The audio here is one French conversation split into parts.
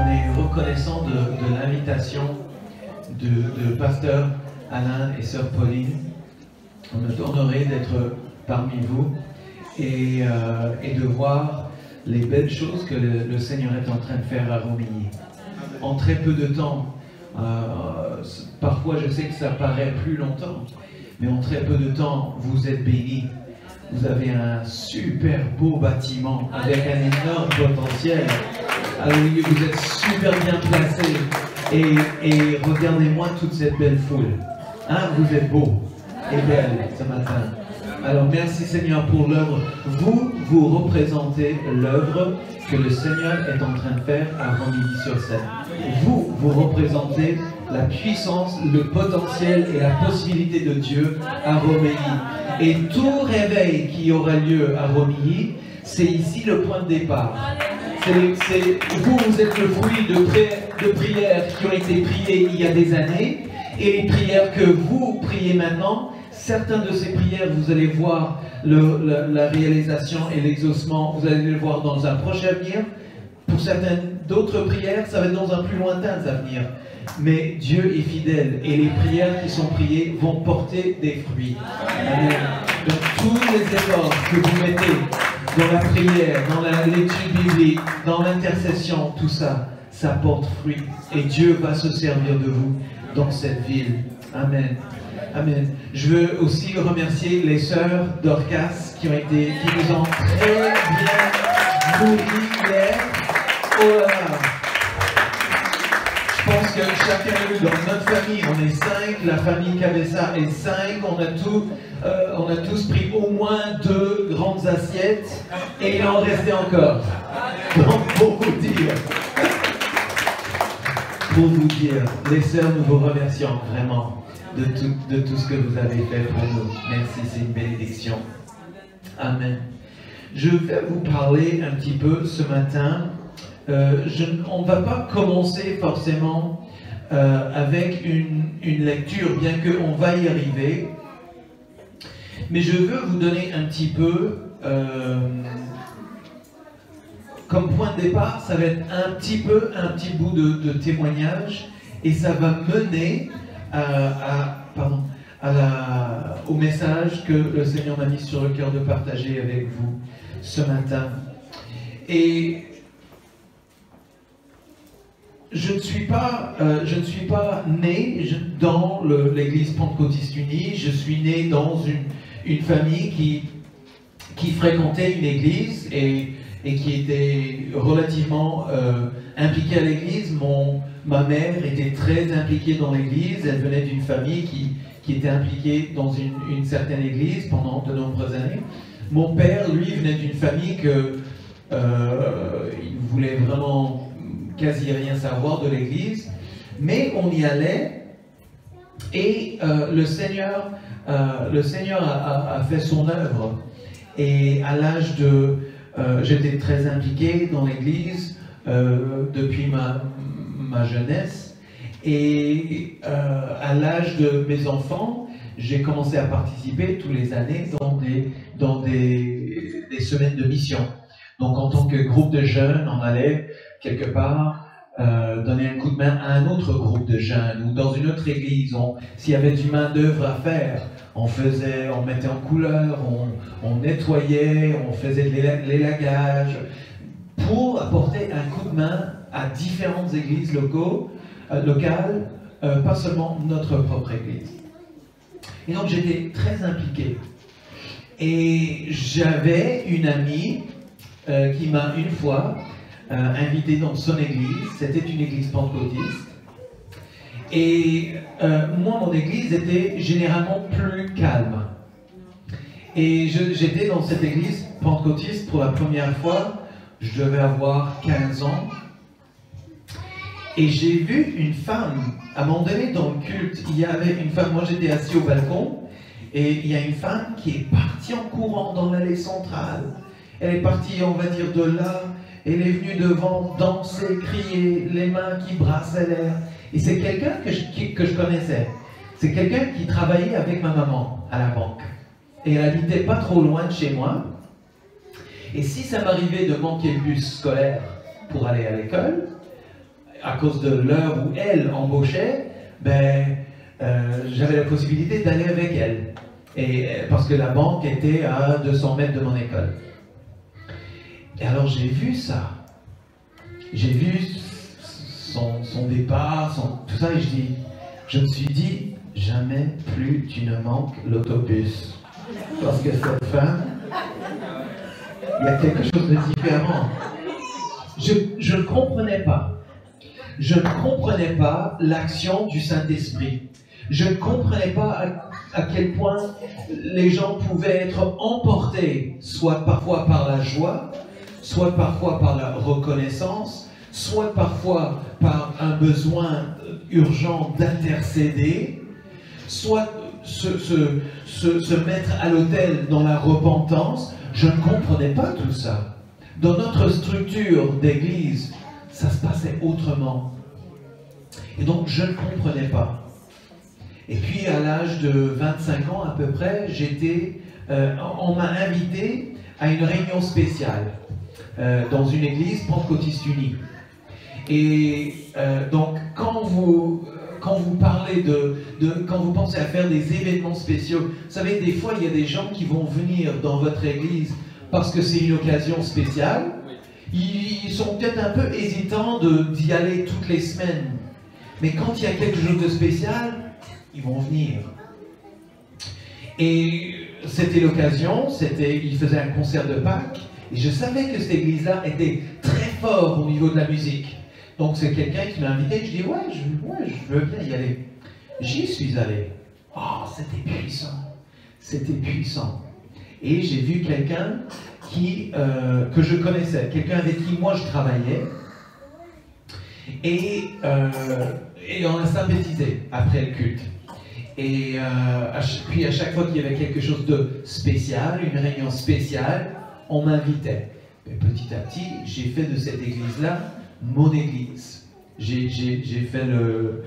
on est reconnaissant de l'invitation de pasteur Alain et sœur Pauline. On est honoré d'être parmi vous et de voir les belles choses que le Seigneur est en train de faire à Romilly. En très peu de temps, parfois je sais que ça paraît plus longtemps, mais en très peu de temps, vous êtes bénis. Vous avez un super beau bâtiment avec un énorme potentiel. Alors, vous êtes super bien placés. Et regardez-moi toute cette belle foule. Hein, vous êtes beaux et belles ce matin. Alors merci Seigneur pour l'œuvre. Vous représentez l'œuvre que le Seigneur est en train de faire à Romilly-sur-Seine. Vous représentez la puissance, le potentiel et la possibilité de Dieu à Romilly. Et tout réveil qui aura lieu à Romilly, c'est ici le point de départ. Vous êtes le fruit de prières qui ont été priées il y a des années, et les prières que vous priez maintenant, certaines de ces prières, vous allez voir la réalisation et l'exaucement, vous allez le voir dans un proche avenir. Pour certaines d'autres prières, ça va être dans un plus lointain avenir. Mais Dieu est fidèle et les prières qui sont priées vont porter des fruits. Amen. Donc tous les efforts que vous mettez dans la prière, dans la lecture biblique, dans l'intercession, tout ça, ça porte fruit. Et Dieu va se servir de vous dans cette ville. Amen. Amen. Je veux aussi remercier les sœurs d'Orcas qui nous ont très bien nourris hier. Oh là là. Je pense que chacun de nous, dans notre famille, on est 5, la famille Cabessa est 5, on a tous pris au moins 2 grandes assiettes et il en restait encore. Donc pour vous dire, les sœurs, nous vous remercions vraiment de tout ce que vous avez fait pour nous. Merci, c'est une bénédiction. Amen. Je vais vous parler un petit peu ce matin. On ne va pas commencer forcément avec une lecture, bien qu'on va y arriver. Mais je veux vous donner un petit peu, comme point de départ, ça va être un petit bout de témoignage, et ça va mener au message que le Seigneur m'a mis sur le cœur de partager avec vous ce matin. Et je ne suis pas né dans l'église pentecôtiste unie. Je suis né dans une famille qui fréquentait une église et qui était relativement impliquée à l'église. Ma mère était très impliquée dans l'église. Elle venait d'une famille qui était impliquée dans une certaine église pendant de nombreuses années. Mon père, lui, venait d'une famille il voulait vraiment quasi rien savoir de l'église, mais on y allait et le Seigneur a fait son œuvre. Et à l'âge j'étais très impliqué dans l'église depuis ma jeunesse, et à l'âge de mes enfants, j'ai commencé à participer tous les années dans des semaines de mission. Donc en tant que groupe de jeunes, on allait quelque part donner un coup de main à un autre groupe de jeunes, ou dans une autre église. S'il y avait du main d'œuvre à faire, on mettait en couleur, on nettoyait, on faisait de l'élagage, pour apporter un coup de main à différentes églises locales, pas seulement notre propre église. Et donc j'étais très impliqué. Et j'avais une amie qui m'a une fois invité dans son église. C'était une église pentecôtiste. Et moi, mon église était généralement plus calme. Et j'étais dans cette église pentecôtiste pour la première fois. Je devais avoir 15 ans. Et j'ai vu une femme, à un moment donné dans le culte, il y avait une femme, moi j'étais assis au balcon, et il y a une femme qui est partie en courant dans l'allée centrale. Elle est partie, on va dire, de là, elle est venue devant, danser, crier, les mains qui brassaient l'air. Et c'est quelqu'un que je connaissais. C'est quelqu'un qui travaillait avec ma maman à la banque. Et elle habitait pas trop loin de chez moi. Et si ça m'arrivait de manquer le bus scolaire pour aller à l'école, à cause de l'heure où elle embauchait, ben, j'avais la possibilité d'aller avec elle. Et, parce que la banque était à 200 mètres de mon école. Et alors j'ai vu ça. J'ai vu son départ, tout ça, et je me suis dit, jamais plus tu ne manques l'autobus. Parce que cette femme, il y a quelque chose de différent. Je ne comprenais pas. Je ne comprenais pas l'action du Saint-Esprit. Je ne comprenais pas à quel point les gens pouvaient être emportés, soit parfois par la joie, soit parfois par la reconnaissance, soit parfois par un besoin urgent d'intercéder, soit se mettre à l'autel dans la repentance. Je ne comprenais pas tout ça. Dans notre structure d'église, ça se passait autrement. Et donc, je ne comprenais pas. Et puis, à l'âge de 25 ans à peu près, on m'a invité à une réunion spéciale dans une église pentecôtiste unie. Et donc, quand vous parlez quand vous pensez à faire des événements spéciaux, vous savez, des fois, il y a des gens qui vont venir dans votre église parce que c'est une occasion spéciale. Ils sont peut-être un peu hésitants d'y aller toutes les semaines. Mais quand il y a quelque chose de spécial, ils vont venir. Et c'était l'occasion, il faisait un concert de Pâques, et je savais que cette église-là était très fort au niveau de la musique. Donc c'est quelqu'un qui m'a invité, je dis ouais, je veux bien y aller. J'y suis allé. Oh, c'était puissant. C'était puissant. Et j'ai vu quelqu'un que je connaissais, quelqu'un avec qui moi je travaillais, et on a sympathisé après le culte. Et puis à chaque fois qu'il y avait quelque chose de spécial, une réunion spéciale, on m'invitait. Et petit à petit, j'ai fait de cette église-là mon église. J'ai fait le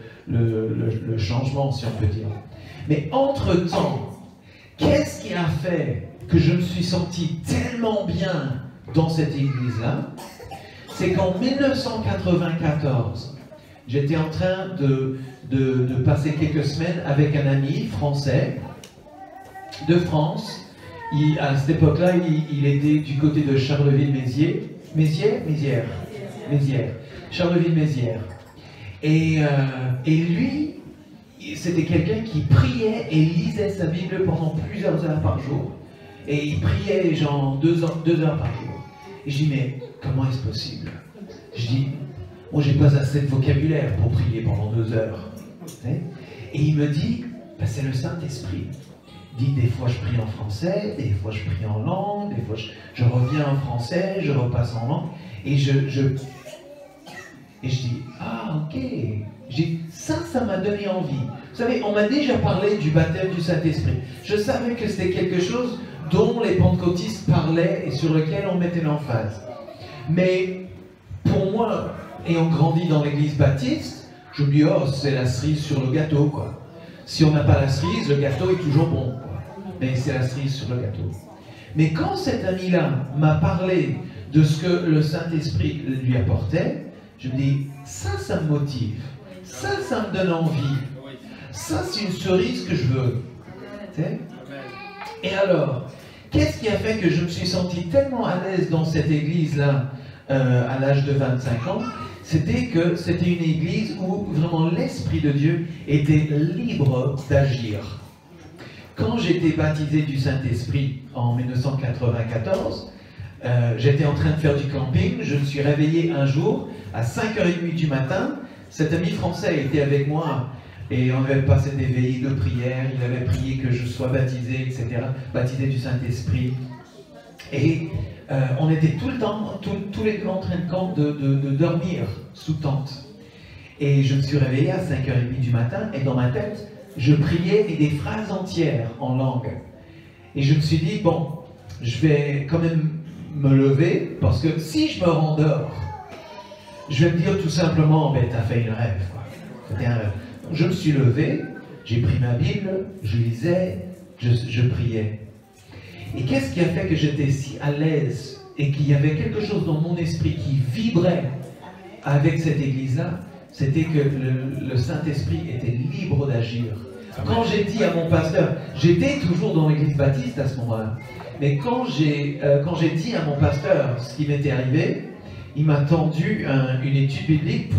changement, si on peut dire. Mais entre-temps, qu'est-ce qui a fait que je me suis senti tellement bien dans cette église-là? C'est qu'en 1994, j'étais en train de passer quelques semaines avec un ami français de France. À cette époque-là, il était du côté de Charleville-Mézières. Charleville-Mézières. Et lui, c'était quelqu'un qui priait et lisait sa Bible pendant plusieurs heures par jour. Et il priait genre 2 heures par jour. Et je dis, mais comment est-ce possible? Je dis, moi j'ai pas assez de vocabulaire pour prier pendant 2 heures. Et il me dit, ben, c'est le Saint-Esprit. Il dit, des fois je prie en français, des fois je prie en langue, des fois je reviens en français, je repasse en langue. Et je dis, ah ok. Je dis, ça m'a donné envie. Vous savez, on m'a déjà parlé du baptême du Saint-Esprit. Je savais que c'était quelque chose dont les pentecôtistes parlaient et sur lequel on mettait l'emphase. Mais pour moi, ayant grandi dans l'église baptiste, je me dis, oh, c'est la cerise sur le gâteau, quoi. Si on n'a pas la cerise, le gâteau est toujours bon, quoi. Mais c'est la cerise sur le gâteau. Mais quand cet ami-là m'a parlé de ce que le Saint-Esprit lui apportait, je me dis, ça me motive. Ça me donne envie. Ça, c'est une cerise que je veux. Et alors, qu'est-ce qui a fait que je me suis senti tellement à l'aise dans cette église-là à l'âge de 25 ans? C'était que c'était une église où vraiment l'Esprit de Dieu était libre d'agir. Quand j'étais baptisé du Saint-Esprit en 1994, j'étais en train de faire du camping, je me suis réveillé un jour à 5h30 du matin. Cet ami français était avec moi et on avait passé des veillées de prière, il avait prié que je sois baptisé, etc., baptisé du Saint-Esprit. Et on était tout le temps, tous les deux en train de dormir sous tente. Et je me suis réveillé à 5h30 du matin et dans ma tête, je priais des phrases entières en langue. Et je me suis dit, bon, je vais quand même me lever parce que si je me rendors, je vais me dire tout simplement, ben t'as fait un rêve, quoi. C'était un rêve. Donc, je me suis levé, j'ai pris ma Bible, je lisais, je priais. Et qu'est-ce qui a fait que j'étais si à l'aise et qu'il y avait quelque chose dans mon esprit qui vibrait avec cette église-là, c'était que le Saint-Esprit était libre d'agir. Quand j'ai dit à mon pasteur, j'étais toujours dans l'église baptiste à ce moment-là, mais quand j'ai dit à mon pasteur ce qui m'était arrivé, il m'a tendu une étude biblique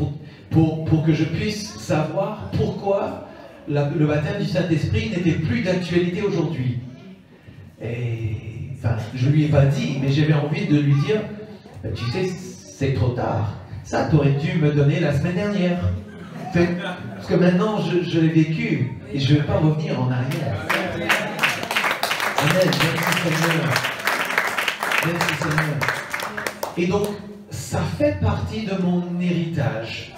pour que je puisse savoir pourquoi le baptême du Saint-Esprit n'était plus d'actualité aujourd'hui. Et enfin, je ne lui ai pas dit, mais j'avais envie de lui dire, tu sais, c'est trop tard. Ça, tu aurais dû me donner la semaine dernière. Parce que maintenant, je l'ai vécu et je ne vais pas revenir en arrière. Amen. Merci Seigneur. Merci Seigneur. Et donc, ça fait partie de mon héritage.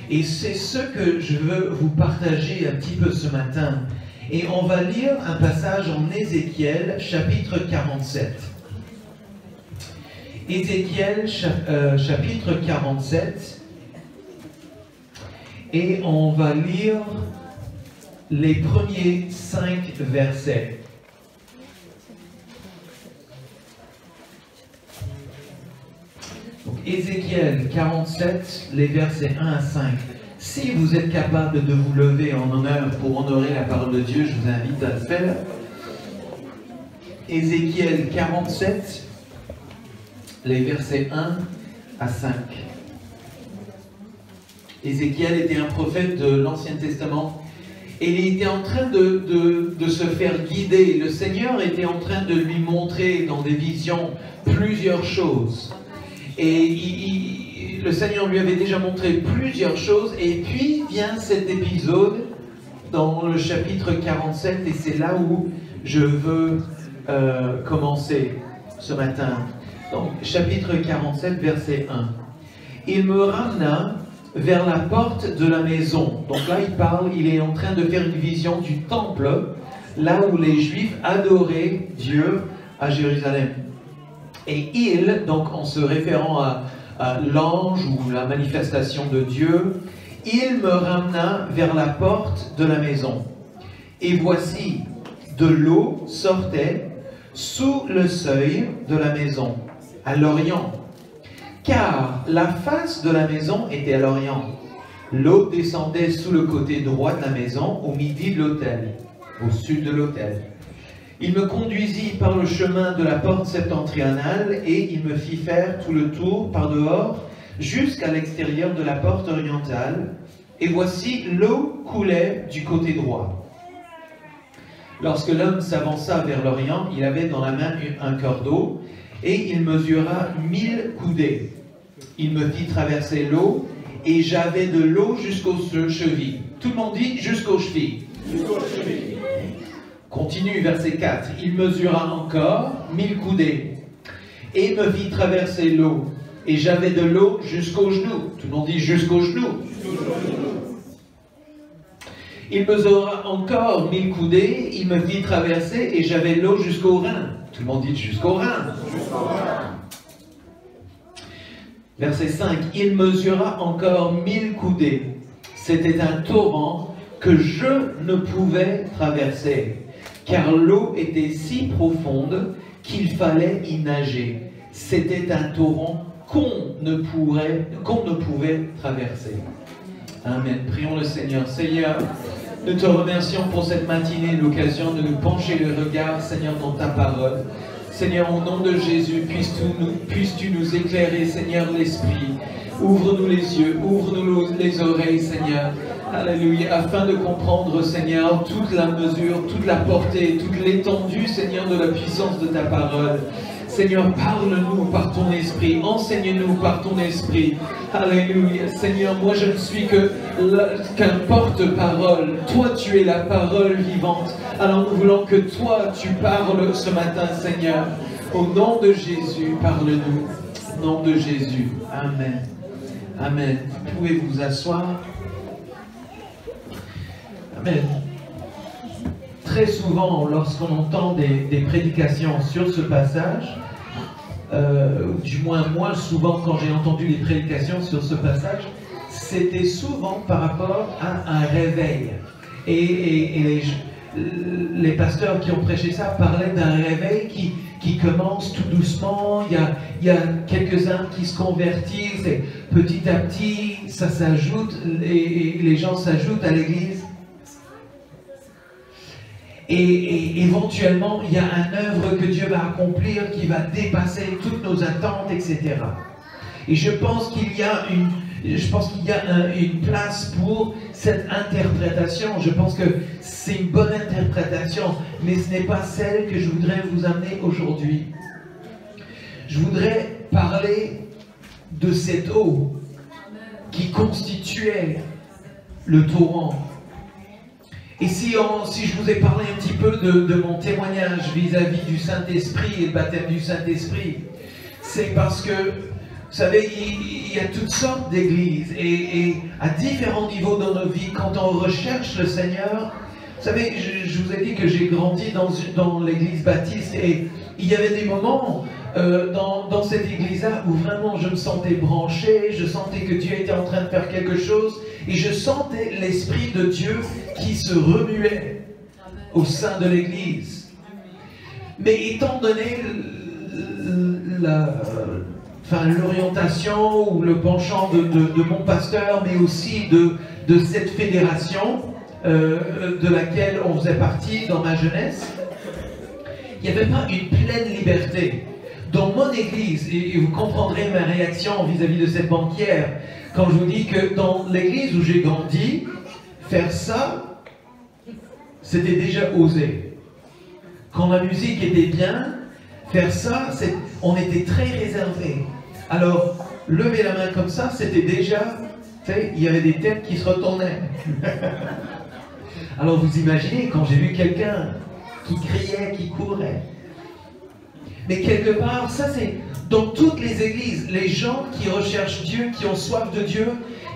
Et c'est ce que je veux vous partager un petit peu ce matin. Et on va lire un passage en Ézéchiel, chapitre 47. Ézéchiel, chapitre 47. Et on va lire les premiers 5 versets. Donc, Ézéchiel 47, les versets 1 à 5. Si vous êtes capable de vous lever en honneur pour honorer la parole de Dieu, je vous invite à le faire. Ézéchiel 47, les versets 1 à 5. Ézéchiel était un prophète de l'Ancien Testament et il était en train de se faire guider. Le Seigneur était en train de lui montrer dans des visions plusieurs choses. Et le Seigneur lui avait déjà montré plusieurs choses. Et puis vient cet épisode dans le chapitre 47 et c'est là où je veux commencer ce matin. Donc chapitre 47, verset 1. Il me ramena vers la porte de la maison. Donc là, il est en train de faire une vision du temple, là où les Juifs adoraient Dieu à Jérusalem. Et il, donc en se référant à l'ange ou la manifestation de Dieu, il me ramena vers la porte de la maison. Et voici, de l'eau sortait sous le seuil de la maison, à l'orient. Car la face de la maison était à l'orient. L'eau descendait sous le côté droit de la maison, au midi de l'autel, au sud de l'autel. Il me conduisit par le chemin de la porte septentrionale et il me fit faire tout le tour par dehors jusqu'à l'extérieur de la porte orientale. Et voici, l'eau coulait du côté droit. Lorsque l'homme s'avança vers l'orient, il avait dans la main un cordeau et il mesura 1000 coudées. Il me fit traverser l'eau et j'avais de l'eau jusqu'aux chevilles. Tout le monde dit jusqu'aux chevilles. Jusqu'aux chevilles. Continue, verset 4. Il mesura encore 1000 coudées et me fit traverser l'eau et j'avais de l'eau jusqu'aux genoux. Tout le monde dit jusqu'aux genoux. Il mesura encore 1000 coudées, il me fit traverser et j'avais l'eau jusqu'aux reins. Tout le monde dit jusqu'aux reins. Verset 5. Il mesura encore 1000 coudées. C'était un torrent que je ne pouvais traverser, car l'eau était si profonde qu'il fallait y nager. C'était un torrent qu'on ne pouvait traverser. Amen. Prions le Seigneur. Seigneur, nous te remercions pour cette matinée, l'occasion de nous pencher le regard, Seigneur, dans ta parole. Seigneur, au nom de Jésus, puisses-tu nous éclairer, Seigneur, l'esprit. Ouvre-nous les yeux, ouvre-nous les oreilles, Seigneur. Alléluia, afin de comprendre, Seigneur, toute la mesure, toute la portée, toute l'étendue, Seigneur, de la puissance de ta parole. Seigneur, parle-nous par ton esprit, enseigne-nous par ton esprit. Alléluia. Seigneur, moi je ne suis qu'un porte-parole. Toi, tu es la parole vivante. Alors nous voulons que toi, tu parles ce matin, Seigneur. Au nom de Jésus, parle-nous. Au nom de Jésus. Amen. Amen. Vous pouvez vous asseoir. Amen. Très souvent, lorsqu'on entend des prédications sur ce passage, du moins moi, souvent quand j'ai entendu les prédications sur ce passage, c'était souvent par rapport à un réveil. Et les pasteurs qui ont prêché ça parlaient d'un réveil qui commence tout doucement. Il y a quelques âmes qui se convertissent et petit à petit, ça s'ajoute et les gens s'ajoutent à l'église. Et éventuellement, il y a une œuvre que Dieu va accomplir qui va dépasser toutes nos attentes, etc. Et je pense qu'il y a une place pour cette interprétation. Je pense que c'est une bonne interprétation, mais ce n'est pas celle que je voudrais vous amener aujourd'hui. Je voudrais parler de cette eau qui constituait le torrent. Et si je vous ai parlé un petit peu de mon témoignage vis-à-vis du Saint-Esprit et le baptême du Saint-Esprit, c'est parce que, vous savez, il y a toutes sortes d'églises et à différents niveaux dans nos vies, quand on recherche le Seigneur, vous savez, je vous ai dit que j'ai grandi dans l'église baptiste et il y avait des moments dans cette église-là où vraiment je me sentais branché, je sentais que Dieu était en train de faire quelque chose et je sentais l'Esprit de Dieu qui se remuait au sein de l'église. Mais étant donné l'orientation ou le penchant de mon pasteur, mais aussi de cette fédération de laquelle on faisait partie dans ma jeunesse, il n'y avait pas une pleine liberté. Dans mon église, et vous comprendrez ma réaction vis-à-vis de cette banquière, quand je vous dis que dans l'église où j'ai grandi, faire ça, c'était déjà osé. Quand la musique était bien, faire ça, on était très réservé. Alors, lever la main comme ça, c'était déjà, tu sais, il y avait des têtes qui se retournaient. Alors vous imaginez, quand j'ai vu quelqu'un qui criait, qui courait. Mais quelque part, ça c'est dans toutes les églises, les gens qui recherchent Dieu, qui ont soif de Dieu,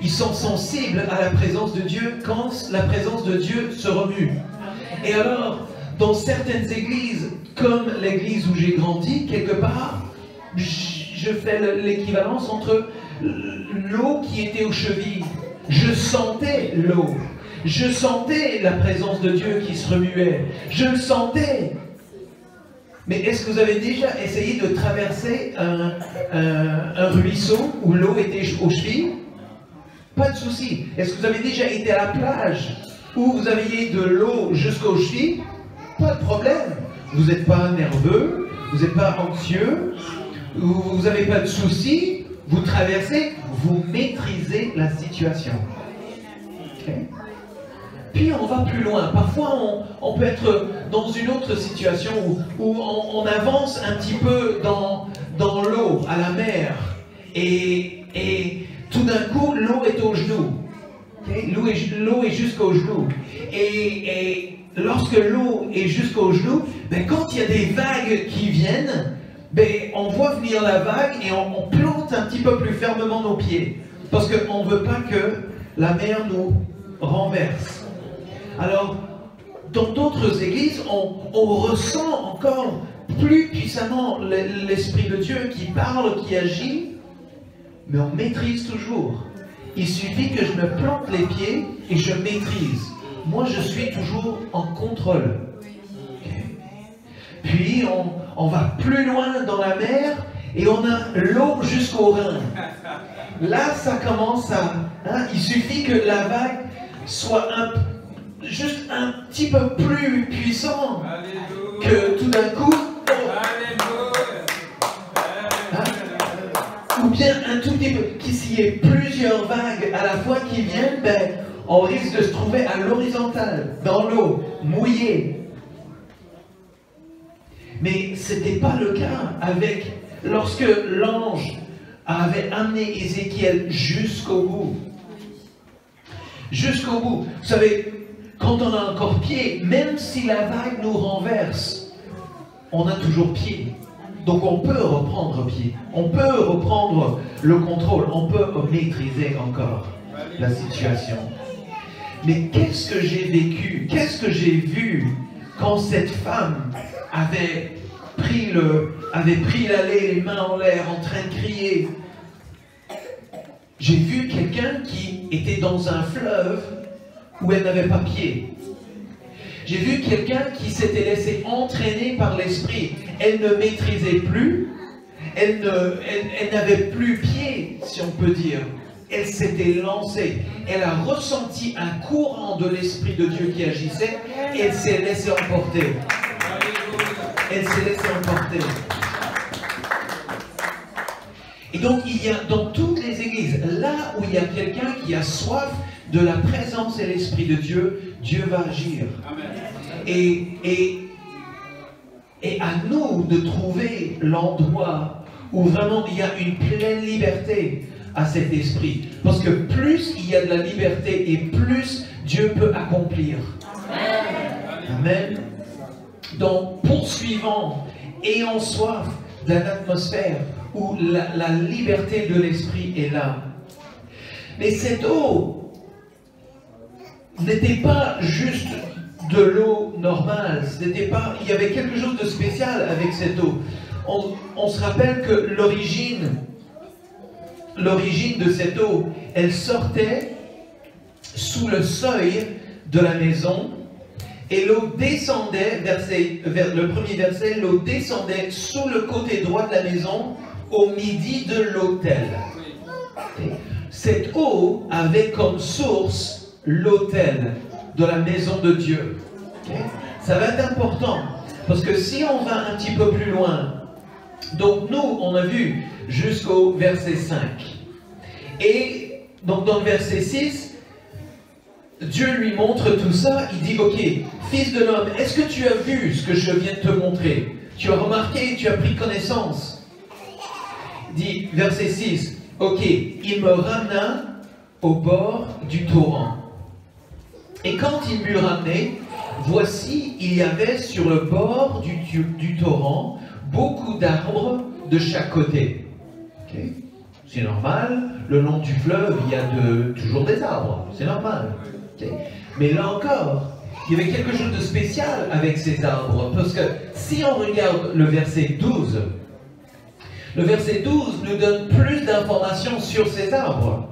ils sont sensibles à la présence de Dieu quand la présence de Dieu se remue. Et alors, dans certaines églises, comme l'église où j'ai grandi, quelque part, je fais l'équivalence entre l'eau qui était aux chevilles. Je sentais l'eau. Je sentais la présence de Dieu qui se remuait. Je le sentais. Mais est-ce que vous avez déjà essayé de traverser un ruisseau où l'eau était aux chevilles? Pas de souci. Est-ce que vous avez déjà été à la plage où vous aviez de l'eau jusqu'aux chevilles? Pas de problème. Vous n'êtes pas nerveux, vous n'êtes pas anxieux, vous n'avez pas de soucis, vous traversez, vous maîtrisez la situation. Okay? Puis on va plus loin. Parfois on peut être dans une autre situation où on avance un petit peu dans l'eau, à la mer, et tout d'un coup l'eau est aux genoux. Okay? L'eau est jusqu'aux genoux. Et lorsque l'eau est jusqu'aux genoux, ben, quand il y a des vagues qui viennent, ben, on voit venir la vague et on plante un petit peu plus fermement nos pieds. Parce qu'on ne veut pas que la mer nous renverse. Alors, dans d'autres églises, on ressent encore plus puissamment l'Esprit de Dieu qui parle, qui agit, mais on maîtrise toujours. Il suffit que je me plante les pieds et je maîtrise. Moi, je suis toujours en contrôle. Okay. Puis, on va plus loin dans la mer et on a l'eau jusqu'au rein. Là, ça commence à... il suffit que la vague soit juste un petit peu plus puissant que tout d'un coup... ou bien un tout petit peu... S'il y ait plusieurs vagues à la fois qui viennent, ben, on risque de se trouver à l'horizontale, dans l'eau, mouillé. Mais ce n'était pas le cas lorsque l'ange avait amené Ézéchiel jusqu'au bout. Jusqu'au bout. Vous savez, quand on a encore pied, même si la vague nous renverse, on a toujours pied. Donc on peut reprendre pied. On peut reprendre le contrôle. On peut maîtriser encore la situation. Mais qu'est-ce que j'ai vécu? Qu'est-ce que j'ai vu quand cette femme avait pris l'allée, les mains en l'air, en train de crier? J'ai vu quelqu'un qui était dans un fleuve où elle n'avait pas pied. J'ai vu quelqu'un qui s'était laissé entraîner par l'esprit. Elle ne maîtrisait plus, elle n'avait plus pied, si on peut dire. Elle s'était lancée. Elle a ressenti un courant de l'Esprit de Dieu qui agissait et elle s'est laissée emporter. Elle s'est laissée emporter. Et donc, il y a dans toutes les églises, là où il y a quelqu'un qui a soif de la présence et l'Esprit de Dieu, Dieu va agir. Et à nous de trouver l'endroit où vraiment il y a une pleine liberté à cet esprit. Parce que plus il y a de la liberté et plus Dieu peut accomplir. Amen. Donc, poursuivant, ayant soif d'une atmosphère où la liberté de l'esprit est là. Mais cette eau n'était pas juste de l'eau normale. Il y avait quelque chose de spécial avec cette eau. On se rappelle que l'origine de cette eau, elle sortait sous le seuil de la maison et l'eau descendait, vers le premier verset, l'eau descendait sous le côté droit de la maison au midi de l'autel. Cette eau avait comme source l'autel de la maison de Dieu. Ça va être important parce que si on va un petit peu plus loin, donc nous on a vu jusqu'au verset 5 et donc dans le verset 6 Dieu lui montre tout ça. Il dit ok, fils de l'homme, est-ce que tu as vu ce que je viens de te montrer? Tu as remarqué, tu as pris connaissance? Il dit verset 6, ok, il me ramena au bord du torrent. Et quand il m'eut ramené, voici, il y avait sur le bord du torrent beaucoup d'arbres de chaque côté. Okay. C'est normal, le long du fleuve, il y a toujours des arbres, c'est normal. Okay. Mais là encore, il y avait quelque chose de spécial avec ces arbres, parce que si on regarde le verset 12, le verset 12 nous donne plus d'informations sur ces arbres.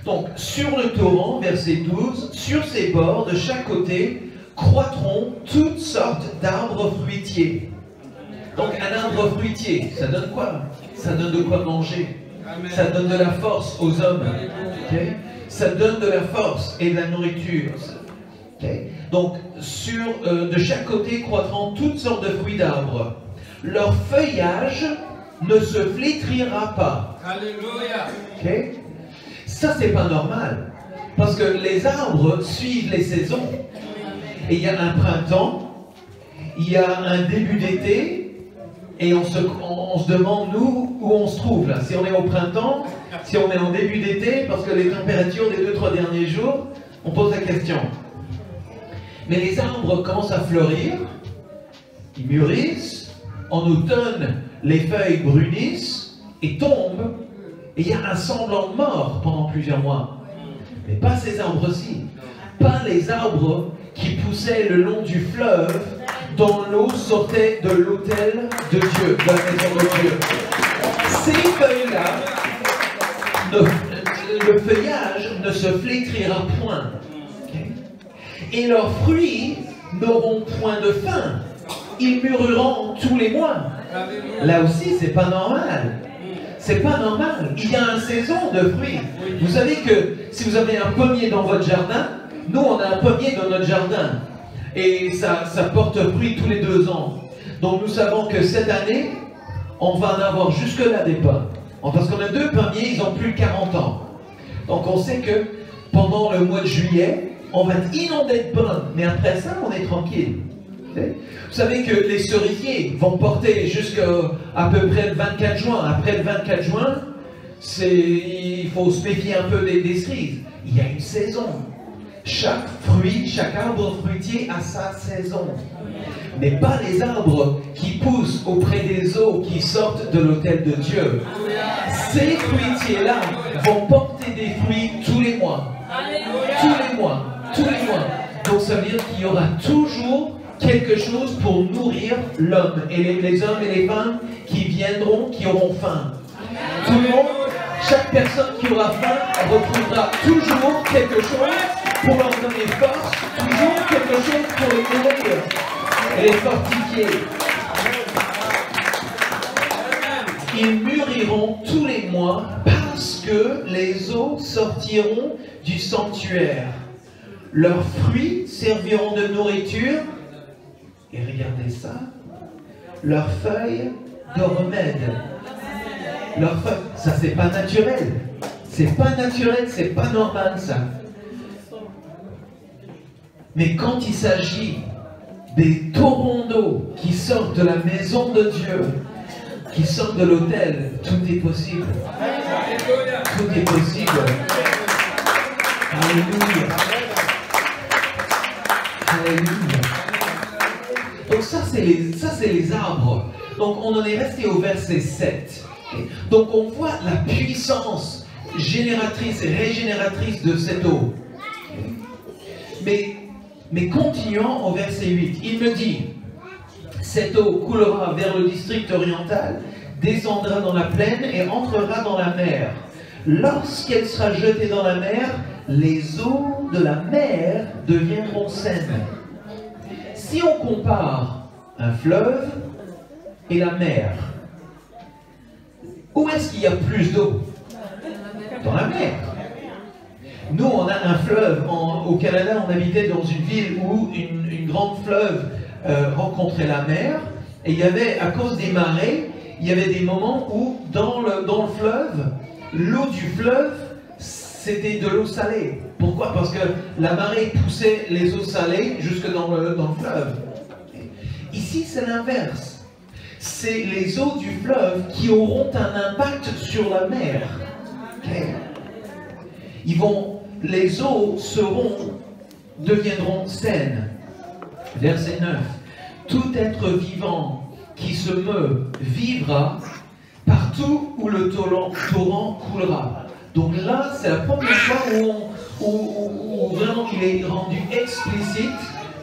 Donc, sur le torrent, verset 12, sur ses bords, de chaque côté, croîtront toutes sortes d'arbres fruitiers. Donc, un arbre fruitier, ça donne quoi? Ça donne de quoi manger. Ça donne de la force aux hommes. Okay? Ça donne de la force et de la nourriture. Okay? Donc, de chaque côté croîtront toutes sortes de fruits d'arbres. Leur feuillage ne se flétrira pas. Alléluia. Okay? Ça, c'est pas normal. Parce que les arbres suivent les saisons. Et il y a un printemps, il y a un début d'été, et on se demande, nous, où on se trouve là. Si on est au printemps, si on est en début d'été, parce que les températures des 2-3 derniers jours, on pose la question. Mais les arbres commencent à fleurir, ils mûrissent, en automne, les feuilles brunissent et tombent, et il y a un semblant de mort pendant plusieurs mois. Mais pas ces arbres-ci. Pas les arbres qui poussaient le long du fleuve, dont l'eau sortait de l'autel de Dieu, de la maison de Dieu. Ces feuilles-là, le feuillage ne se flétrira point. Okay? Et leurs fruits n'auront point de fin. Ils mûriront tous les mois. Là aussi, c'est pas normal. C'est pas normal. Il y a une saison de fruits. Vous savez que si vous avez un pommier dans votre jardin, nous on a un pommier dans notre jardin. Et ça porte fruit tous les 2 ans. Donc nous savons que cette année, on va en avoir jusque-là des pommes. Parce qu'on a 2 pommiers, ils ont plus de 40 ans. Donc on sait que pendant le mois de juillet, on va être inondé de pommes. Mais après ça, on est tranquille. Vous savez que les cerisiers vont porter jusqu'à à peu près le 24 juin. Après le 24 juin, il faut se méfier un peu des cerises. Il y a une saison. Chaque fruit, chaque arbre fruitier a sa saison. Mais pas les arbres qui poussent auprès des eaux qui sortent de l'autel de Dieu. Ces fruitiers-là vont porter des fruits tous les mois. Tous les mois. Tous les mois. Donc ça veut dire qu'il y aura toujours quelque chose pour nourrir l'homme et les hommes et les femmes qui viendront, qui auront faim. Tout le monde, chaque personne qui aura faim retrouvera toujours quelque chose pour leur donner force, toujours quelque chose pour les nourrir et les fortifier. Ils mûriront tous les mois parce que les eaux sortiront du sanctuaire. Leurs fruits serviront de nourriture. Et regardez ça. Leurs feuilles de remède. Leurs feuilles, ça c'est pas naturel. C'est pas naturel, c'est pas normal ça. Mais quand il s'agit des torrents d'eau qui sortent de la maison de Dieu, qui sortent de l'autel, tout est possible. Tout est possible. Alléluia. Alléluia. Donc ça c'est les arbres. Donc on en est resté au verset 7. Donc on voit la puissance génératrice et régénératrice de cette eau. Mais continuons au verset 8. Il me dit, cette eau coulera vers le district oriental, descendra dans la plaine et entrera dans la mer. Lorsqu'elle sera jetée dans la mer, les eaux de la mer deviendront saines. Si on compare un fleuve et la mer, où est-ce qu'il y a plus d'eau? Dans la mer. Nous, on a un fleuve. Au Canada, on habitait dans une ville où une grande fleuve rencontrait la mer. Et il y avait, à cause des marées, il y avait des moments où, dans le fleuve, l'eau du fleuve, c'était de l'eau salée. Pourquoi? Parce que la marée poussait les eaux salées jusque dans le fleuve. Ici, c'est l'inverse. C'est les eaux du fleuve qui auront un impact sur la mer. Okay. Les eaux deviendront saines. Verset 9. Tout être vivant qui se meut vivra partout où le torrent coulera. Donc là, c'est la première fois où vraiment il est rendu explicite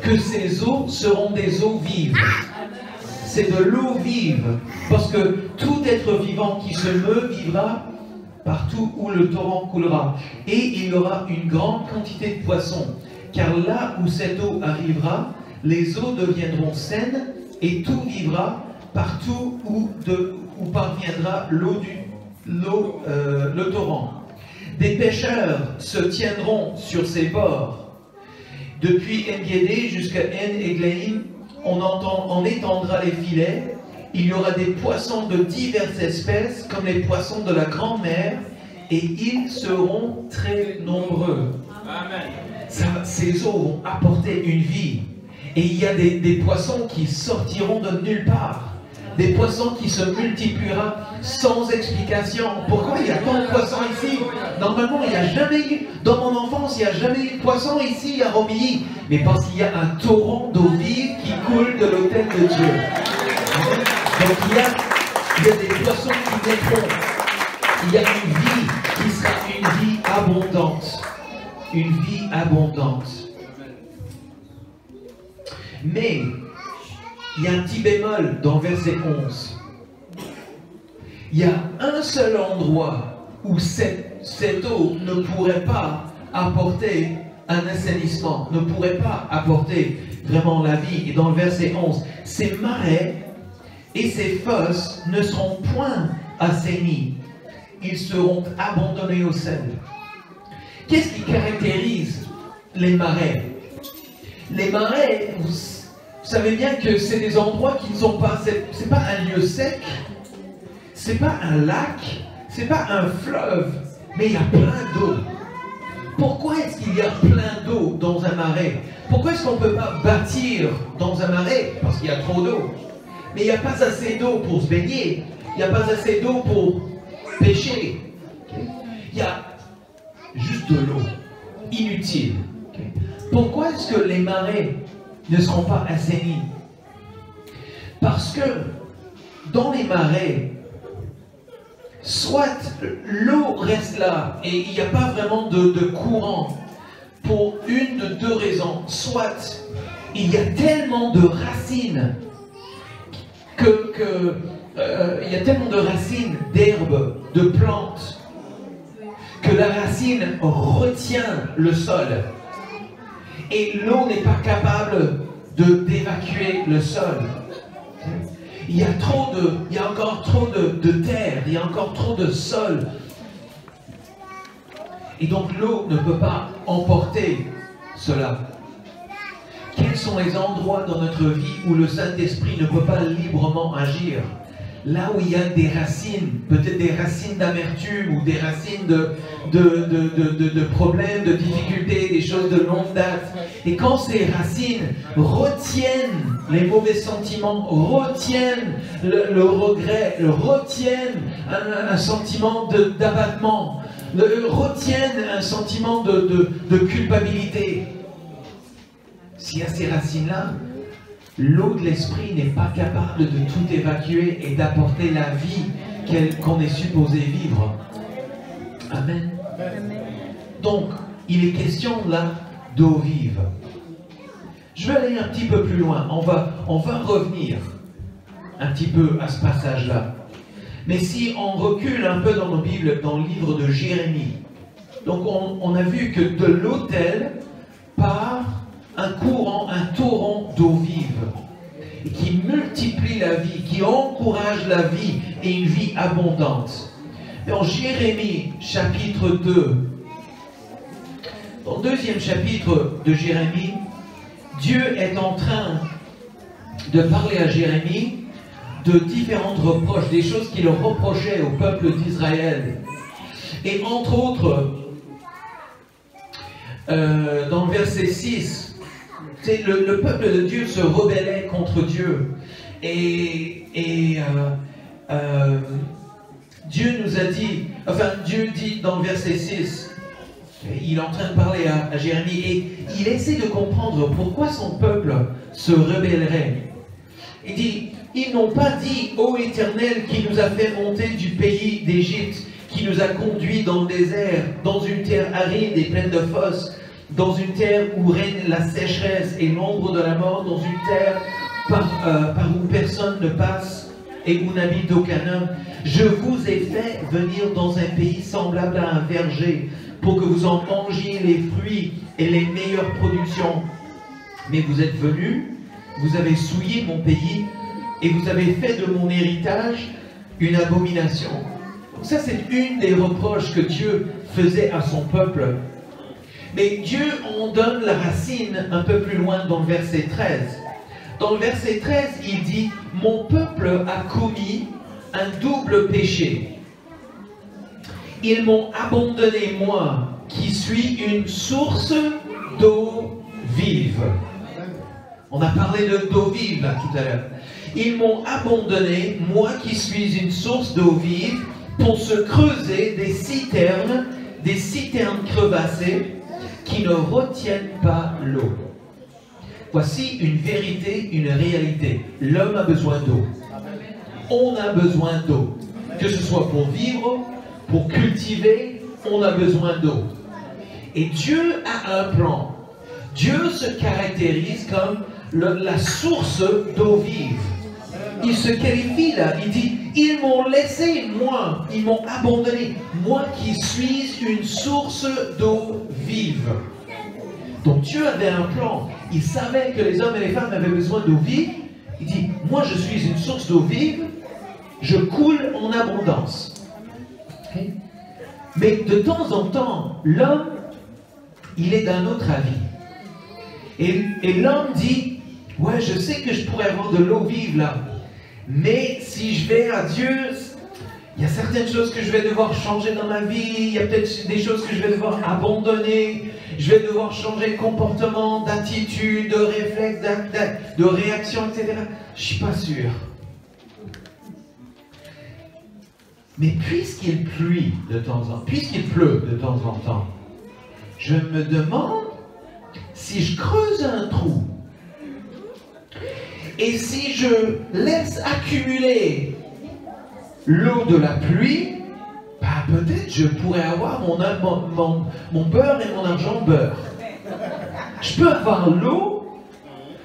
que ces eaux seront des eaux vives. C'est de l'eau vive, parce que tout être vivant qui se meut vivra partout où le torrent coulera. Et il y aura une grande quantité de poissons, car là où cette eau arrivera, les eaux deviendront saines et tout vivra partout où parviendra le torrent. Des pêcheurs se tiendront sur ses bords. Depuis En-Guédé jusqu'à En-Eglaïm, on étendra les filets. Il y aura des poissons de diverses espèces, comme les poissons de la grande mer, et ils seront très nombreux. Amen. Ces eaux vont apporter une vie. Et il y a des poissons qui sortiront de nulle part. Des poissons qui se multiplieront sans explication. Pourquoi il y a tant de poissons ici? Normalement, il n'y a jamais eu, dans mon enfance, il n'y a jamais eu de poissons ici à Romilly. Mais parce qu'il y a un torrent d'eau vive qui coule de l'autel de Dieu. Donc il y a des poissons qui naîtront. Il y a une vie qui sera une vie abondante. Une vie abondante. Mais il y a un petit bémol dans le verset 11. Il y a un seul endroit où cette eau ne pourrait pas apporter un assainissement, ne pourrait pas apporter vraiment la vie. Et dans le verset 11, ces marais et ces fosses ne seront point assainis. Ils seront abandonnés au sel. Qu'est-ce qui caractérise les marais? Les marais, vous savez bien que c'est des endroits qui ne sont pas... C'est pas un lieu sec, c'est pas un lac, c'est pas un fleuve, mais il y a plein d'eau. Pourquoi est-ce qu'il y a plein d'eau dans un marais? Pourquoi est-ce qu'on ne peut pas bâtir dans un marais? Parce qu'il y a trop d'eau. Mais il n'y a pas assez d'eau pour se baigner, il n'y a pas assez d'eau pour pêcher. Il y a juste de l'eau, inutile. Pourquoi est-ce que les marais ne seront pas assainis? Parce que dans les marais, soit l'eau reste là et il n'y a pas vraiment de courant pour une de deux raisons. Soit il y a tellement de racines il y a tellement de racines d'herbes, de plantes, que la racine retient le sol. et l'eau n'est pas capable d'évacuer le sol. Il y a encore trop de terre, il y a encore trop de sol. Et donc l'eau ne peut pas emporter cela. Quels sont les endroits dans notre vie où le Saint-Esprit ne peut pas librement agir? Là où il y a des racines, peut-être des racines d'amertume ou des racines de problèmes, de difficultés, des choses de longue date. Et quand ces racines retiennent les mauvais sentiments, retiennent le regret, retiennent un sentiment d'abattement, retiennent un sentiment de culpabilité, s'il y a ces racines-là, l'eau de l'esprit n'est pas capable de tout évacuer et d'apporter la vie qu'on est supposé vivre. Amen. Donc, il est question là d'eau vive. Je vais aller un petit peu plus loin. On va revenir un petit peu à ce passage-là. Mais si on recule un peu dans nos Bibles, dans le livre de Jérémie, donc on a vu que de l'autel part un torrent d'eau vive, et qui multiplie la vie, qui encourage la vie et une vie abondante. Dans Jérémie, chapitre 2, dans le deuxième chapitre de Jérémie, Dieu est en train de parler à Jérémie de différentes reproches, des choses qu'il reprochait au peuple d'Israël. Et entre autres, dans le verset 6, le peuple de Dieu se rebellait contre Dieu. Et Dieu nous a dit, Dieu dit dans le verset 6, il est en train de parler à Jérémie, et il essaie de comprendre pourquoi son peuple se rebellerait. Il dit, ils n'ont pas dit, ô Éternel, qui nous a fait monter du pays d'Égypte, qui nous a conduits dans le désert, dans une terre aride et pleine de fosses, dans une terre où règne la sécheresse et l'ombre de la mort, dans une terre par où personne ne passe et où n'habite aucun homme. Je vous ai fait venir dans un pays semblable à un verger, pour que vous en mangiez les fruits et les meilleures productions. Mais vous êtes venus, vous avez souillé mon pays, et vous avez fait de mon héritage une abomination. Donc ça, c'est une des reproches que Dieu faisait à son peuple. Mais Dieu en donne la racine un peu plus loin dans le verset 13. Dans le verset 13, il dit, « Mon peuple a commis un double péché. Ils m'ont abandonné, moi, qui suis une source d'eau vive. » On a parlé d'eau vive là tout à l'heure. Ils m'ont abandonné, moi qui suis une source d'eau vive, pour se creuser des citernes crevassées qui ne retiennent pas l'eau. Voici une vérité, une réalité. L'homme a besoin d'eau. On a besoin d'eau. Que ce soit pour vivre, pour cultiver, on a besoin d'eau. Et Dieu a un plan. Dieu se caractérise comme la source d'eau vive. Il se qualifie là, il dit, ils m'ont laissé, moi, ils m'ont abandonné, moi qui suis une source d'eau vive. Donc Dieu avait un plan, il savait que les hommes et les femmes avaient besoin d'eau vive, il dit, moi je suis une source d'eau vive, je coule en abondance. Okay? Mais de temps en temps, l'homme, il est d'un autre avis. Et l'homme dit, ouais, je sais que je pourrais avoir de l'eau vive là, mais si je vais à Dieu, il y a certaines choses que je vais devoir changer dans ma vie, il y a peut-être des choses que je vais devoir abandonner, je vais devoir changer de comportement, d'attitude, de réflexe, de réaction, etc. Je ne suis pas sûr. Mais puisqu'il pleut de temps en temps, je me demande si je creuse un trou et si je laisse accumuler l'eau de la pluie, bah peut-être je pourrais avoir mon beurre et mon argent beurre. Je peux avoir l'eau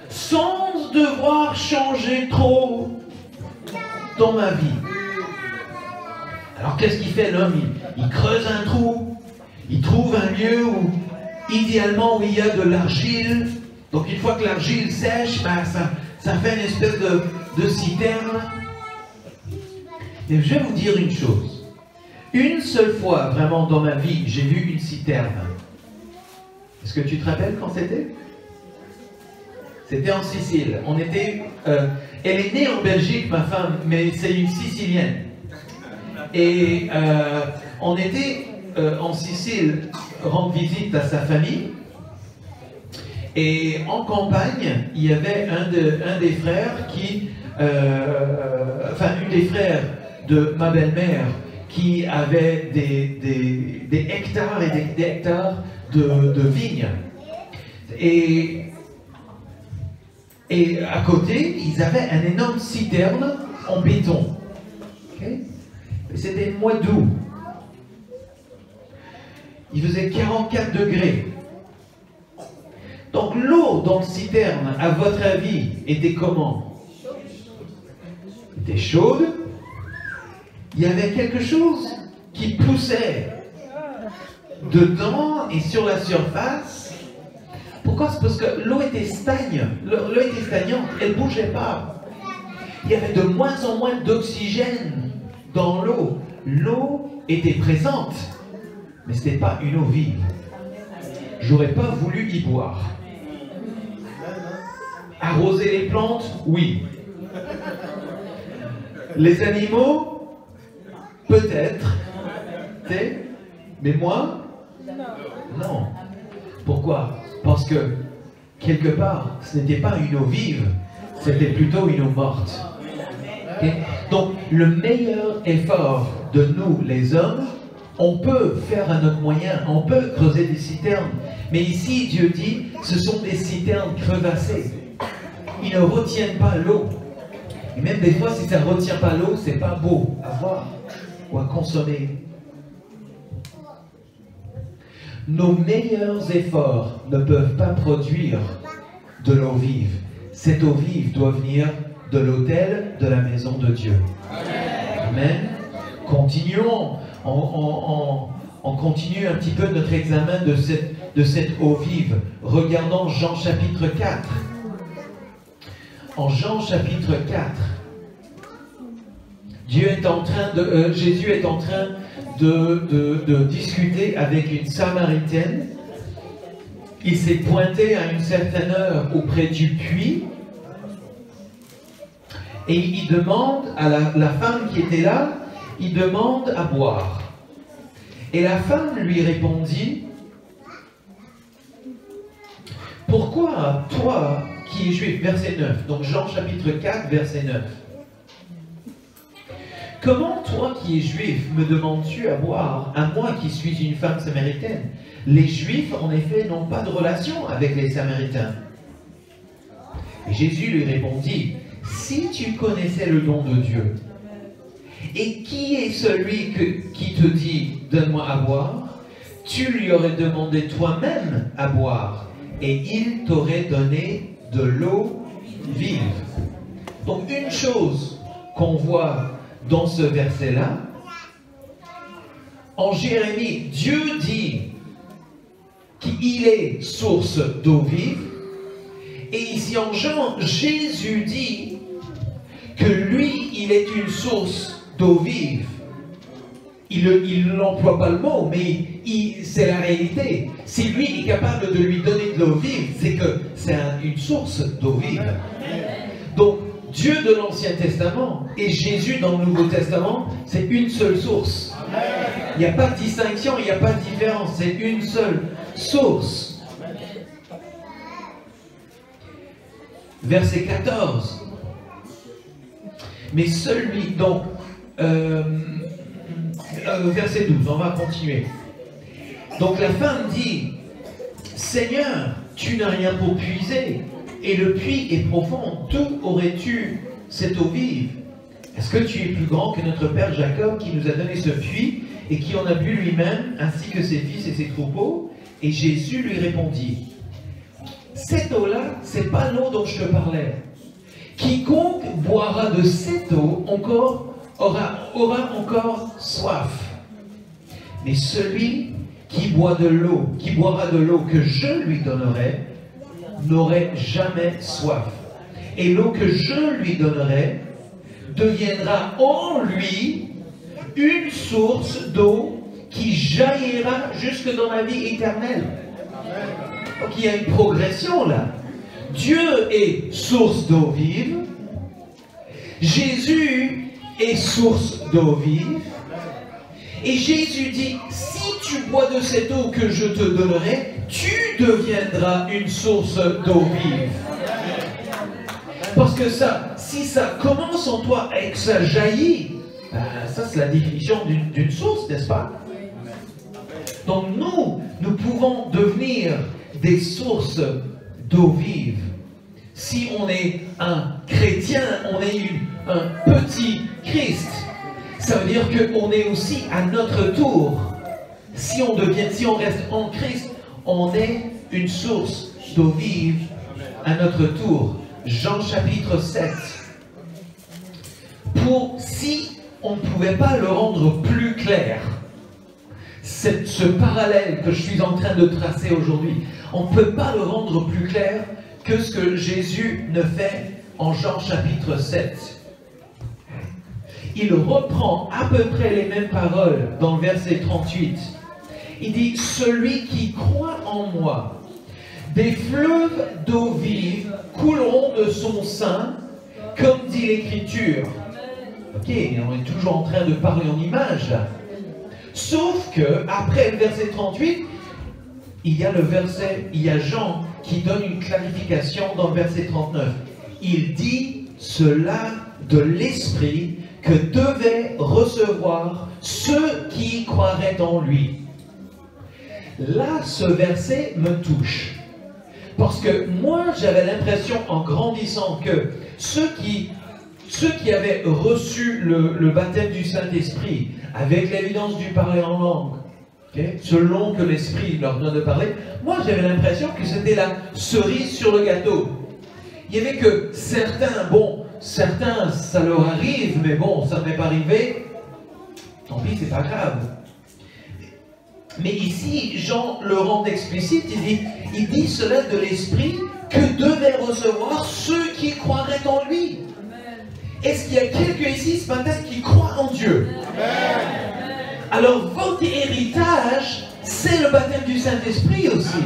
sans devoir changer trop dans ma vie. Alors qu'est-ce qu'il fait l'homme? Il creuse un trou, il trouve un lieu où idéalement où il y a de l'argile. Donc une fois que l'argile sèche, ben, ça fait une espèce de citerne. Et je vais vous dire une chose. Une seule fois, vraiment dans ma vie, j'ai vu une citerne. Est-ce que tu te rappelles quand c'était? C'était en Sicile. On était, elle est née en Belgique, ma femme, mais c'est une Sicilienne. Et on était en Sicile rendre visite à sa famille. Et en campagne, il y avait un des frères qui, une des frères de ma belle-mère qui avait des hectares et des hectares de vignes. Et à côté, ils avaient un énorme citerne en béton. Okay? C'était le mois d'août. Il faisait 44 degrés. Donc l'eau dans le citerne, à votre avis, était comment? Était chaude. Il y avait quelque chose qui poussait dedans et sur la surface. Pourquoi? C'est parce que l'eau était stagne. L'eau était stagnante. Elle ne bougeait pas. Il y avait de moins en moins d'oxygène dans l'eau. L'eau était présente, mais ce n'était pas une eau vive. J'aurais pas voulu y boire. Arroser les plantes, oui. Les animaux, peut-être. Mais moi, non. Pourquoi? Parce que, quelque part, ce n'était pas une eau vive, c'était plutôt une eau morte. Okay? Donc, le meilleur effort de nous, les hommes, on peut faire à notre moyen, on peut creuser des citernes. Mais ici, Dieu dit, ce sont des citernes crevassées. Ils ne retiennent pas l'eau. Et même des fois, si ça ne retient pas l'eau, c'est pas beau à voir ou à consommer. Nos meilleurs efforts ne peuvent pas produire de l'eau vive. Cette eau vive doit venir de l'autel de la maison de Dieu. Amen. Continuons. On continue un petit peu notre examen de cette eau vive. Regardons Jean chapitre 4. En Jean chapitre 4, Jésus est en train de discuter avec une Samaritaine. Il s'est pointé à une certaine heure auprès du puits et il demande à la femme qui était là, il demande à boire. Et la femme lui répondit, « Pourquoi, toi qui es juif » Verset 9. Donc Jean chapitre 4, verset 9. « Comment toi qui es juif me demandes-tu à boire, à moi qui suis une femme samaritaine? Les juifs, en effet, n'ont pas de relation avec les samaritains. » Et Jésus lui répondit, « Si tu connaissais le don de Dieu, et qui est celui qui te dit « Donne-moi à boire » tu lui aurais demandé toi-même à boire, et il t'aurait donné de l'eau vive. » Donc une chose qu'on voit dans ce verset-là, en Jérémie, Dieu dit qu'il est source d'eau vive, et ici en Jean, Jésus dit que lui, il est une source d'eau vive. Il n'emploie pas le mot, mais c'est la réalité. Si lui est capable de lui donner de l'eau vive, c'est que c'est une source d'eau vive. Donc, Dieu de l'Ancien Testament et Jésus dans le Nouveau Testament, c'est une seule source. Il n'y a pas de distinction, il n'y a pas de différence, c'est une seule source. Verset 14. Mais celui, donc, verset 12, on va continuer. Donc la femme dit, « Seigneur, tu n'as rien pour puiser, et le puits est profond. D'où aurais-tu cette eau vive? Est-ce que tu es plus grand que notre père Jacob qui nous a donné ce puits et qui en a bu lui-même, ainsi que ses fils et ses troupeaux? » Et Jésus lui répondit, « Cette eau-là, c'est pas l'eau dont je te parlais. Quiconque boira de cette eau aura encore soif. Mais celui qui boira de l'eau que je lui donnerai, n'aurait jamais soif. Et l'eau que je lui donnerai deviendra en lui une source d'eau qui jaillira jusque dans la vie éternelle. Donc il y a une progression là. Dieu est source d'eau vive. Jésus est source d'eau vive. Et Jésus dit, si tu bois de cette eau que je te donnerai, tu deviendras une source d'eau vive. Parce que ça, si ça commence en toi et que ça jaillit, ça c'est la définition d'une source, n'est-ce pas? Donc nous pouvons devenir des sources d'eau vive. Si on est un chrétien, on est un petit Christ, ça veut dire qu'on est aussi à notre tour. Si on reste en Christ, on est une source d'eau vive à notre tour. Jean chapitre 7. Si on ne pouvait pas le rendre plus clair, ce parallèle que je suis en train de tracer aujourd'hui, on ne peut pas le rendre plus clair que ce que Jésus ne fait en Jean chapitre 7. Il reprend à peu près les mêmes paroles dans le verset 38. Il dit, celui qui croit en moi, des fleuves d'eau vive couleront de son sein, comme dit l'Écriture. Ok, on est toujours en train de parler en images là. Sauf que, après le verset 38, il y a Jean qui donne une clarification dans le verset 39. Il dit cela de l'Esprit que devaient recevoir ceux qui croiraient en lui. Là, ce verset me touche. Parce que moi, j'avais l'impression, en grandissant, que ceux qui avaient reçu le baptême du Saint-Esprit, avec l'évidence du parler en langue, okay, selon que l'Esprit leur donne de parler, moi, j'avais l'impression que c'était la cerise sur le gâteau. Il n'y avait que certains, ça leur arrive, mais bon, ça ne m'est pas arrivé, tant pis, c'est pas grave. Mais ici, Jean le rend explicite, il dit cela de l'Esprit que devaient recevoir ceux qui croiraient en lui. Est-ce qu'il y a quelqu'un ici ce matin qui croit en Dieu? Amen. Alors votre héritage, c'est le baptême du Saint-Esprit aussi.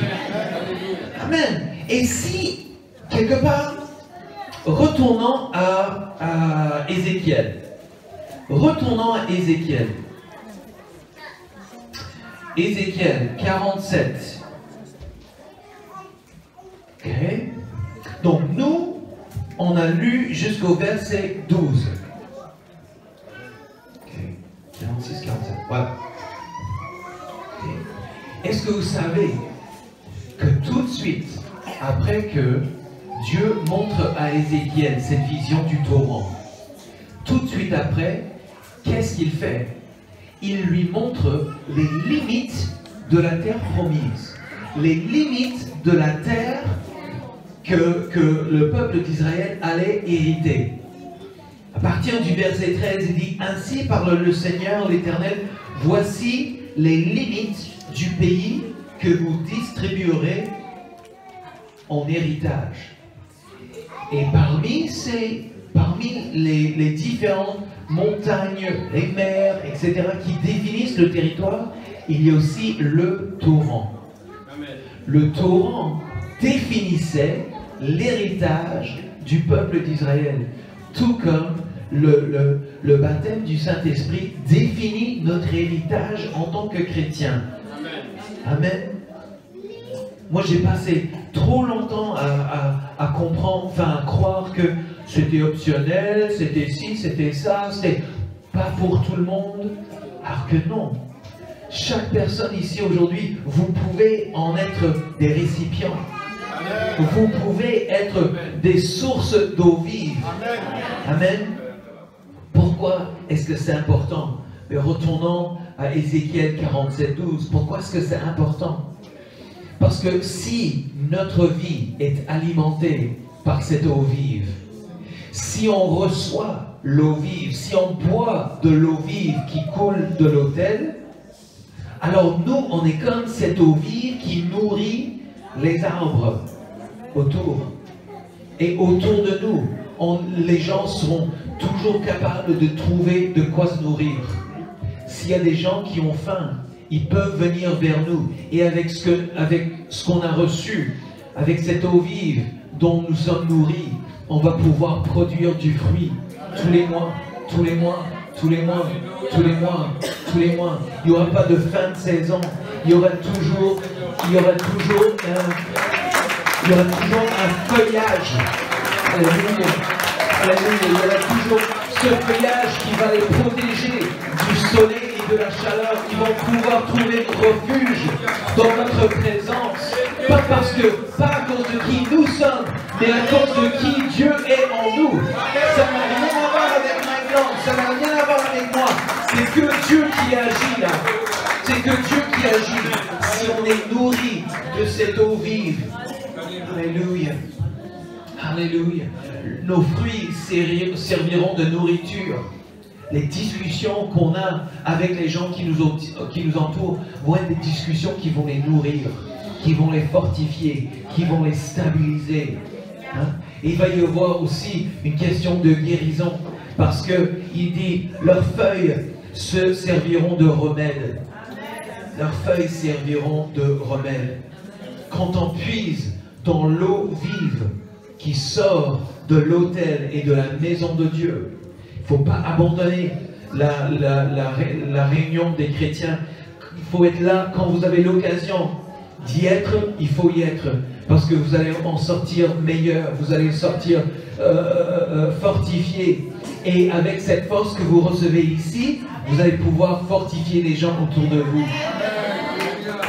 Amen. Et si, quelque part, retournons à Ézéchiel. Retournons à Ézéchiel. Ézéchiel 47. Ok. Donc nous, on a lu jusqu'au verset 12. Ok. 46, 47. Voilà. Okay. Est-ce que vous savez que tout de suite, après que Dieu montre à Ézéchiel cette vision du torrent, tout de suite après, qu'est-ce qu'il fait? Il lui montre les limites de la terre promise, les limites de la terre que le peuple d'Israël allait hériter. À partir du verset 13, il dit, ainsi parle le Seigneur l'Éternel, voici les limites du pays que vous distribuerez en héritage. Et parmi les différentes montagnes, les mers, etc., qui définissent le territoire, il y a aussi le torrent. Amen. Le torrent définissait l'héritage du peuple d'Israël, tout comme le baptême du Saint-Esprit définit notre héritage en tant que chrétien. Amen. Amen. Moi, j'ai passé trop longtemps à comprendre, à croire que c'était optionnel, c'était ci, c'était ça, c'était pas pour tout le monde. Alors que non. Chaque personne ici aujourd'hui, vous pouvez en être des récipients. Amen. Vous pouvez être des sources d'eau vive. Amen. Amen. Pourquoi est-ce que c'est important? Mais retournons à Ézéchiel 47, 12. Pourquoi est-ce que c'est important? Parce que si notre vie est alimentée par cette eau vive, si on reçoit l'eau vive, si on boit de l'eau vive qui coule de l'autel, Alors nous, on est comme cette eau vive qui nourrit les arbres autour. Et autour de nous, les gens seront toujours capables de trouver de quoi se nourrir. S'il y a des gens qui ont faim, ils peuvent venir vers nous. Et avec ce qu'on a reçu, avec cette eau vive dont nous sommes nourris, on va pouvoir produire du fruit tous les mois, tous les mois, tous les mois, tous les mois, tous les mois. Il n'y aura pas de fin de saison. Il y aura toujours un feuillage. Alléluia. Alléluia. Il y aura toujours ce feuillage qui va les protéger du soleil et de la chaleur. Ils vont pouvoir trouver refuge dans notre présence. Pas à cause de qui nous sommes, mais à cause de qui Dieu est en nous. Ça n'a rien à voir avec ma langue, ça n'a rien à voir avec moi. C'est que Dieu qui agit là. C'est que Dieu qui agit. Si on est nourri de cette eau vive. Alléluia. Alléluia. Nos fruits serviront de nourriture. Les discussions qu'on a avec les gens qui nous entourent vont être des discussions qui vont les nourrir, qui vont les fortifier, qui vont les stabiliser. Hein? Et il va y avoir aussi une question de guérison, parce qu'il dit, leurs feuilles se serviront de remède. Leurs feuilles serviront de remède. Quand on puise dans l'eau vive qui sort de l'autel et de la maison de Dieu, il ne faut pas abandonner la réunion des chrétiens. Il faut être là quand vous avez l'occasion d'y être, il faut y être. Parce que vous allez en sortir meilleur, vous allez sortir fortifié. Et avec cette force que vous recevez ici, vous allez pouvoir fortifier les gens autour de vous.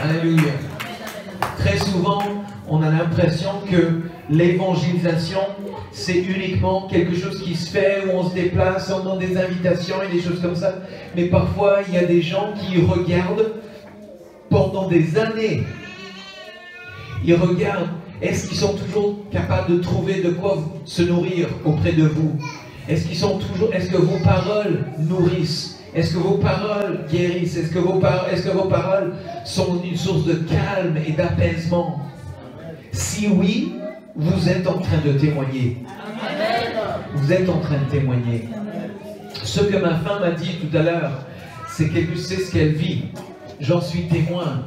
Alléluia. Très souvent, on a l'impression que l'évangélisation, c'est uniquement quelque chose qui se fait, où on se déplace, on donne des invitations et des choses comme ça. Mais parfois, il y a des gens qui regardent pendant des années. Ils regardent, est-ce qu'ils sont toujours capables de trouver de quoi se nourrir auprès de vous? Est-ce que vos paroles nourrissent? Est-ce que vos paroles guérissent? Est-ce que vos paroles sont une source de calme et d'apaisement? Si oui, vous êtes en train de témoigner. Vous êtes en train de témoigner. Ce que ma femme a dit tout à l'heure, c'est ce qu'elle vit. J'en suis témoin.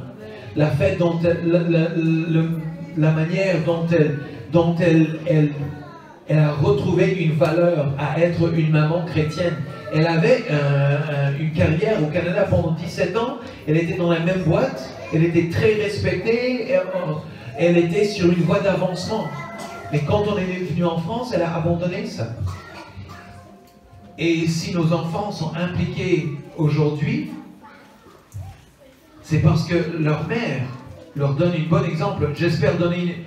La manière dont elle a retrouvé une valeur à être une maman chrétienne. Elle avait une carrière au Canada pendant 17 ans. Elle était dans la même boîte. Elle était très respectée. Elle était sur une voie d'avancement. Mais quand on est venu en France, elle a abandonné ça. Et si nos enfants sont impliqués aujourd'hui, c'est parce que leur mère leur donne un bon exemple. J'espère donner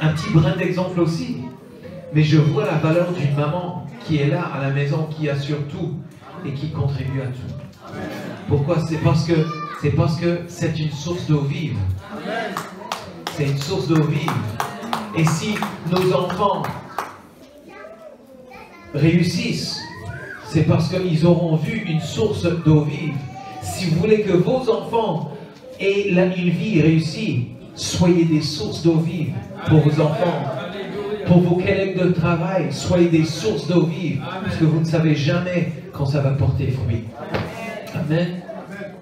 un petit brin d'exemple aussi. Mais je vois la valeur d'une maman qui est là à la maison, qui assure tout et qui contribue à tout. Pourquoi? C'est parce que c'est une source d'eau vive. C'est une source d'eau vive. Et si nos enfants réussissent, c'est parce qu'ils auront vu une source d'eau vive. Si vous voulez que vos enfants aient une vie réussie, soyez des sources d'eau vive pour vos enfants. Pour vos collègues de travail, soyez des sources d'eau vive, parce que vous ne savez jamais quand ça va porter fruit. Amen.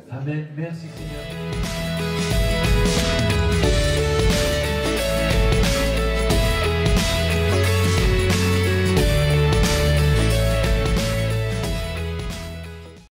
Amen. Merci Seigneur.